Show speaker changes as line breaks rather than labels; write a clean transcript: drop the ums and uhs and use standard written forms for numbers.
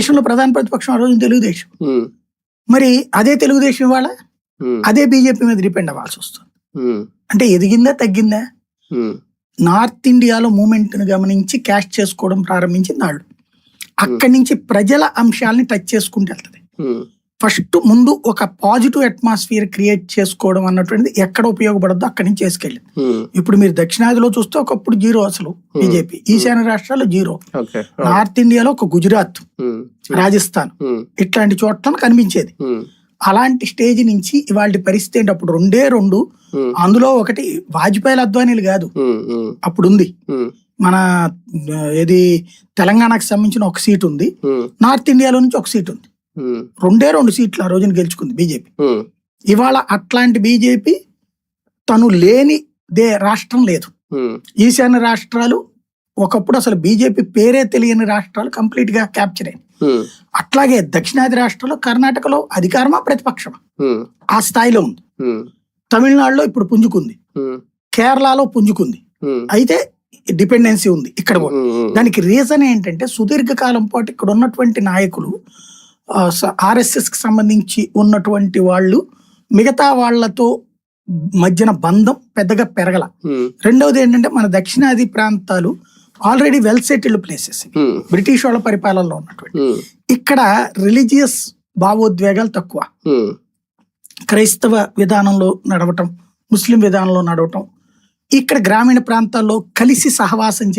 దేశంలో ప్రధాన ప్రతిపక్షం ఆ రోజు తెలుగుదేశం. మరి అదే తెలుగుదేశం ఇవాళ అదే బీజేపీ మీద డిపెండ్ అవ్వాల్సి వస్తుంది. అంటే ఎదిగిందా తగ్గిందా? నార్త్ ఇండియాలో మూమెంట్ ను గమనించి క్యాష్ చేసుకోవడం ప్రారంభించింది వాళ్ళు. అక్కడి నుంచి ప్రజల అంశాలని టచ్ చేసుకుంటూ వెళ్తుంది. ఫస్ట్ ముందు ఒక పాజిటివ్ అట్మాస్ఫియర్ క్రియేట్ చేసుకోవడం అన్నటువంటిది ఎక్కడ ఉపయోగపడద్దో అక్కడి నుంచి చేసుకెళ్ళింది. ఇప్పుడు మీరు దక్షిణాదిలో చూస్తే ఒకప్పుడు జీరో అసలు బీజేపీ, ఈశాన్య రాష్ట్రాల్లో జీరో, నార్త్ ఇండియాలో ఒక గుజరాత్, రాజస్థాన్ ఇట్లాంటి చోట్ల కనిపించేది. అలాంటి స్టేజ్ నుంచి ఇవాళ పరిస్థితి ఏంటి? అప్పుడు రెండే రెండు, అందులో ఒకటి వాజ్పేయి అద్వానీలు కాదు, అప్పుడు ఉంది మన ఏది తెలంగాణకు సంబంధించిన ఒక సీట్ ఉంది, నార్త్ ఇండియాలో నుంచి ఒక సీట్ ఉంది. రెండే రెండు సీట్లు ఆ రోజున గెలుచుకుంది బీజేపీ. ఇవాళ అట్లాంటి బీజేపీ తను లేని రాష్ట్రం లేదు. ఈశాన్య రాష్ట్రాలు ఒకప్పుడు అసలు బీజేపీ పేరే తెలియని రాష్ట్రాలు కంప్లీట్ గా క్యాప్చర్ అయింది. అట్లాగే దక్షిణాది రాష్ట్రాల్లో కర్ణాటకలో అధికారమా ప్రతిపక్షమా ఆ స్థాయిలో ఉంది. తమిళనాడులో ఇప్పుడు పుంజుకుంది, కేరళలో పుంజుకుంది, అయితే డిపెండెన్సీ ఉంది ఇక్కడ కూడా. దానికి రీజన్ ఏంటంటే సుదీర్ఘకాలం పాటు ఇక్కడ ఉన్నటువంటి నాయకులు ఆర్ఎస్ఎస్ కి సంబంధించి ఉన్నటువంటి వాళ్ళు మిగతా వాళ్లతో మధ్యన బంధం పెద్దగా పెరగల. రెండవది ఏంటంటే మన దక్షిణాది ప్రాంతాలు already well settled places, British వాళ్ళ పరిపాలనలో ఉన్నటువంటి. ఇక్కడ రిలీజియస్ భావోద్వేగాలు తక్కువ, క్రైస్తవ విధానంలో నడవటం, ముస్లిం విధానంలో నడవటం, ఇక్కడ గ్రామీణ ప్రాంతాల్లో కలిసి సహవాసం